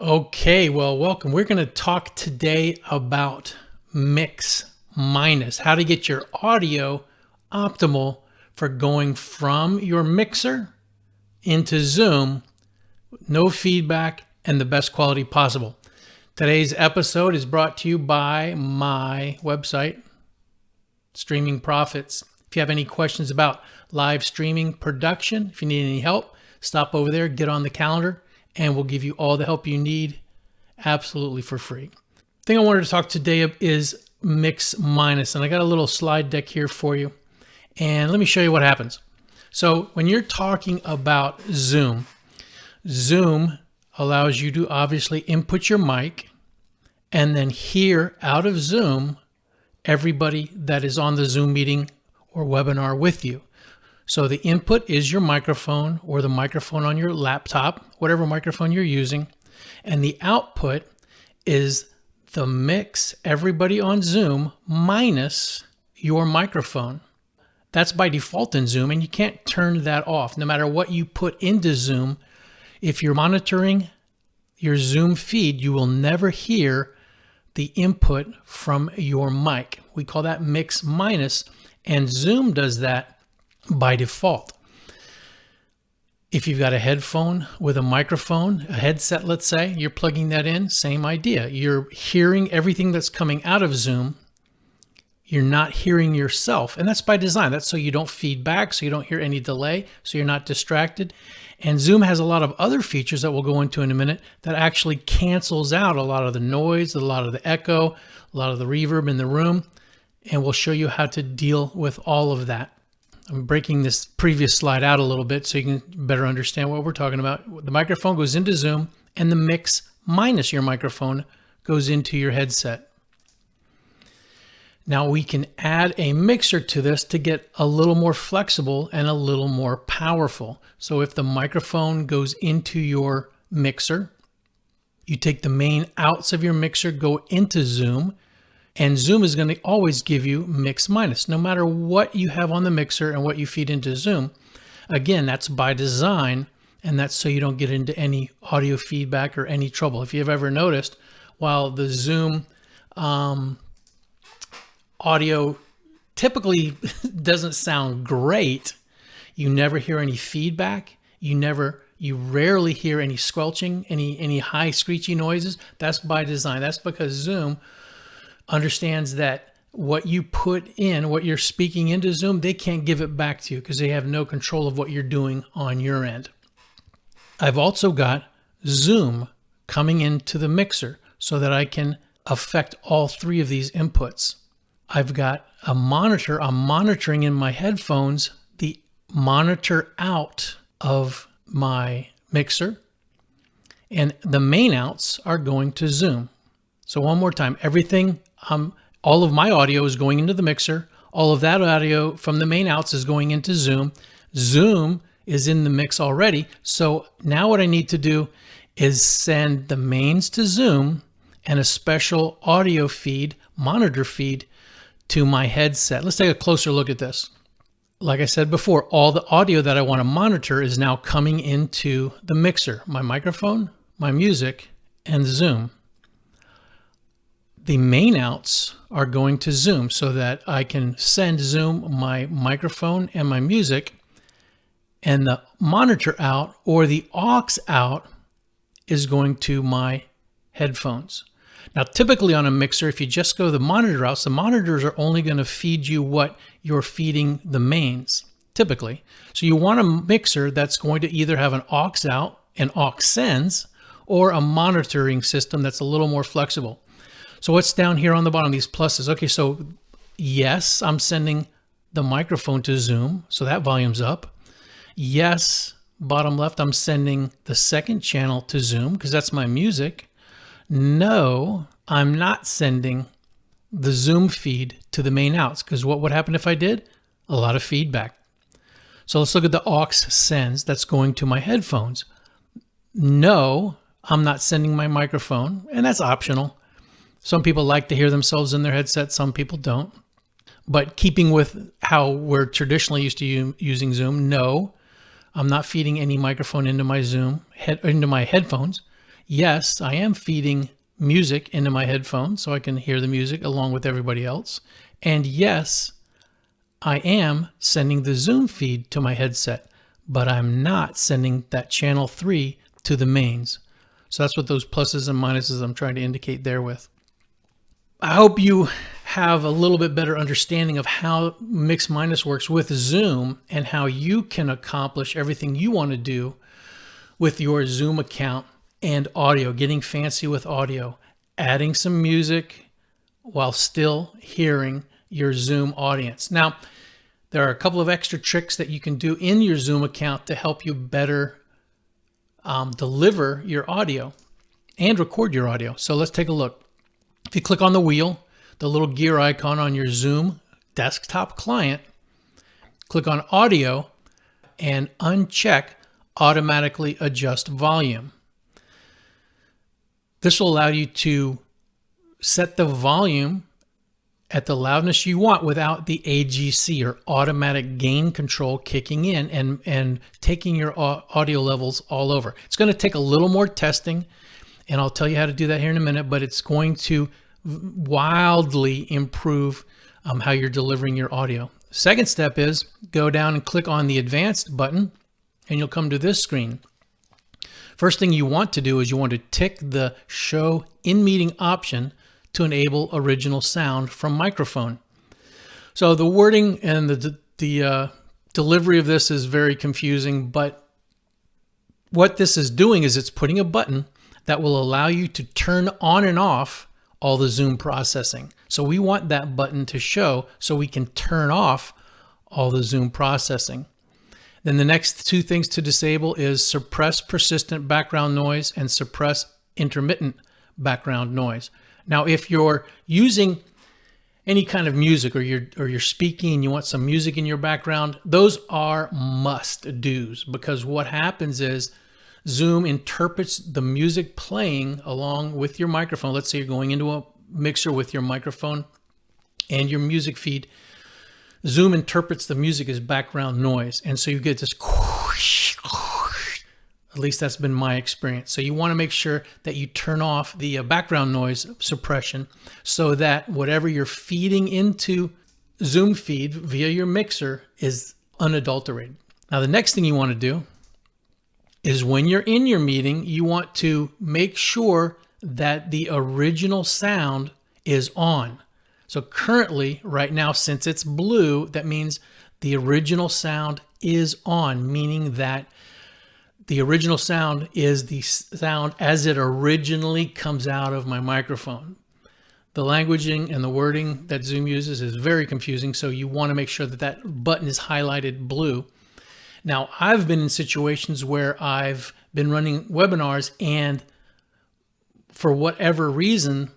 Okay, well, welcome. We're going to talk today about mix minus, how to get your audio optimal for going from your mixer into Zoom, no feedback, and the best quality possible. Today's episode is brought to you by my website, Streaming Profits. If you have any questions about live streaming production, if you need any help, stop over there, get on the calendar, and we'll give you all the help you need absolutely for free. The thing I wanted to talk today is mix minus, and I got a little slide deck here for you. And let me show you what happens. So when you're talking about Zoom, Zoom allows you to obviously input your mic and then hear out of Zoom everybody that is on the Zoom meeting or webinar with you. So the input is your microphone or the microphone on your laptop, whatever microphone you're using. And the output is the mix, everybody on Zoom minus your microphone. That's by default in Zoom, and you can't turn that off. No matter what you put into Zoom, if you're monitoring your Zoom feed, you will never hear the input from your mic. We call that mix minus, and Zoom does that by default. If you've got a headphone with a microphone, a headset, let's say, you're plugging that in, same idea. You're hearing everything that's coming out of Zoom. You're not hearing yourself, and that's by design. That's so you don't feedback, so you don't hear any delay, so you're not distracted. And Zoom has a lot of other features that we'll go into in a minute that actually cancels out a lot of the noise, a lot of the echo, a lot of the reverb in the room, and we'll show you how to deal with all of that. I'm breaking this previous slide out a little bit so you can better understand what we're talking about. The microphone goes into Zoom, and the mix minus your microphone goes into your headset. Now we can add a mixer to this to get a little more flexible and a little more powerful. So if the microphone goes into your mixer, you take the main outs of your mixer, go into Zoom, and Zoom is going to always give you mix minus, no matter what you have on the mixer and what you feed into Zoom. Again, that's by design, and that's so you don't get into any audio feedback or any trouble. If you've ever noticed, while the Zoom audio typically doesn't sound great, you never hear any feedback. You rarely hear any squelching, any high screechy noises. That's by design. That's because Zoom understands that what you put in, what you're speaking into Zoom, they can't give it back to you because they have no control of what you're doing on your end. I've also got Zoom coming into the mixer so that I can affect all three of these inputs. I've got a monitor. I'm monitoring in my headphones the monitor out of my mixer, and the main outs are going to Zoom. So one more time, all of my audio is going into the mixer. All of that audio from the main outs is going into Zoom. Zoom is in the mix already. So now what I need to do is send the mains to Zoom and a special audio feed, monitor feed, to my headset. Let's take a closer look at this. Like I said before, all the audio that I want to monitor is now coming into the mixer, my microphone, my music, and Zoom. The main outs are going to Zoom so that I can send Zoom my microphone and my music, and the monitor out or the aux out is going to my headphones. Now, typically on a mixer, if you just go the monitor outs, the monitors are only going to feed you what you're feeding the mains, typically. So you want a mixer that's going to either have an aux out, an aux sends, or a monitoring system that's a little more flexible. So what's down here on the bottom, these pluses? Okay, so yes, I'm sending the microphone to Zoom, so that volume's up. Yes, bottom left, I'm sending the second channel to Zoom because that's my music. No, I'm not sending the Zoom feed to the main outs because what would happen if I did? A lot of feedback. So let's look at the aux sends that's going to my headphones. No, I'm not sending my microphone, and that's optional. Some people like to hear themselves in their headset, some people don't. But keeping with how we're traditionally used to using Zoom, no, I'm not feeding any microphone into my into my headphones. Yes, I am feeding music into my headphones so I can hear the music along with everybody else. And yes, I am sending the Zoom feed to my headset, but I'm not sending that channel 3 to the mains. So that's what those pluses and minuses I'm trying to indicate there with. I hope you have a little bit better understanding of how Mix Minus works with Zoom and how you can accomplish everything you want to do with your Zoom account and audio, getting fancy with audio, adding some music while still hearing your Zoom audience. Now, there are a couple of extra tricks that you can do in your Zoom account to help you better deliver your audio and record your audio. So let's take a look. If you click on the wheel, the little gear icon on your Zoom desktop client, click on audio and uncheck automatically adjust volume. This will allow you to set the volume at the loudness you want without the AGC or automatic gain control kicking in and taking your audio levels all over. It's going to take a little more testing, and I'll tell you how to do that here in a minute, but it's going to wildly improve how you're delivering your audio. Second step is go down and click on the advanced button, and you'll come to this screen. First thing you want to do is you want to tick the show in meeting option to enable original sound from microphone. So the wording and the delivery of this is very confusing, but what this is doing is it's putting a button that will allow you to turn on and off all the Zoom processing. So we want that button to show so we can turn off all the Zoom processing. Then the next two things to disable is suppress persistent background noise and suppress intermittent background noise. Now, if you're using any kind of music or you're speaking and you want some music in your background, those are must-dos, because what happens is Zoom interprets the music playing along with your microphone. Let's say you're going into a mixer with your microphone and your music feed. Zoom interprets the music as background noise, and so you get this whoosh, whoosh. At least that's been my experience. So you want to make sure that you turn off the background noise suppression so that whatever you're feeding into Zoom feed via your mixer is unadulterated. Now, the next thing you want to do is when you're in your meeting, you want to make sure that the original sound is on. So currently, right now, since it's blue, that means the original sound is on, meaning that the original sound is the sound as it originally comes out of my microphone. The languaging and the wording that Zoom uses is very confusing, so you want to make sure that that button is highlighted blue. Now, I've been in situations where I've been running webinars and for whatever reason,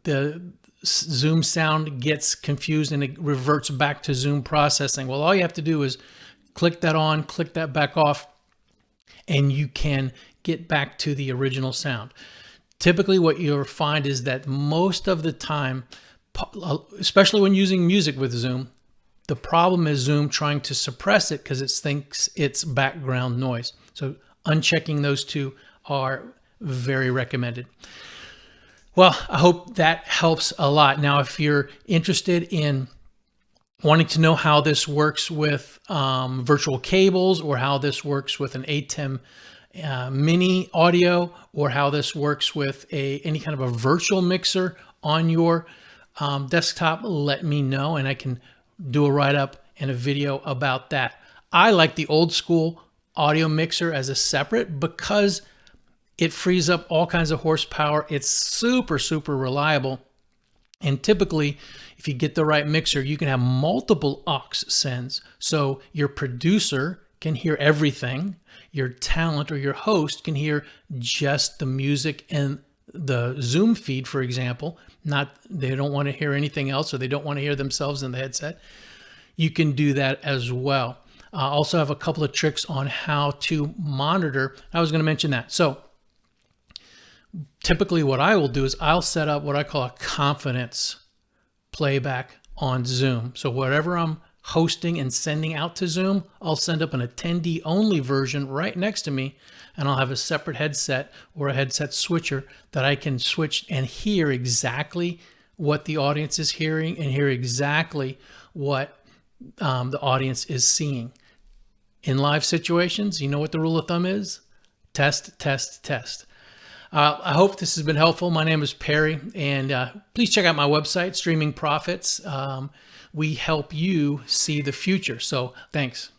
the Zoom sound gets confused and it reverts back to Zoom processing. Well, all you have to do is click that on, click that back off, and you can get back to the original sound. Typically what you'll find is that most of the time, especially when using music with Zoom, the problem is Zoom trying to suppress it because it thinks it's background noise. So unchecking those two are very recommended. Well, I hope that helps a lot. Now, if you're interested in wanting to know how this works with virtual cables, or how this works with an ATEM mini audio, or how this works with any kind of a virtual mixer on your desktop, let me know and I can do a write-up and a video about that. I like the old school audio mixer as a separate because it frees up all kinds of horsepower. It's super, super reliable. And typically, if you get the right mixer, you can have multiple aux sends. So your producer can hear everything. Your talent or your host can hear just the music and the Zoom feed, for example. They don't want to hear anything else, or they don't want to hear themselves in the headset. You can do that as well. I also have a couple of tricks on how to monitor. I was going to mention that. So typically what I will do is I'll set up what I call a confidence playback on Zoom. So whatever I'm hosting and sending out to Zoom, I'll send up an attendee only version right next to me, and I'll have a separate headset or a headset switcher that I can switch and hear exactly what the audience is hearing and hear exactly what the audience is seeing. In live situations, you know what the rule of thumb is? Test, test, test. I hope this has been helpful. My name is Perry, and please check out my website, Streaming Profits. We help you see the future. So thanks.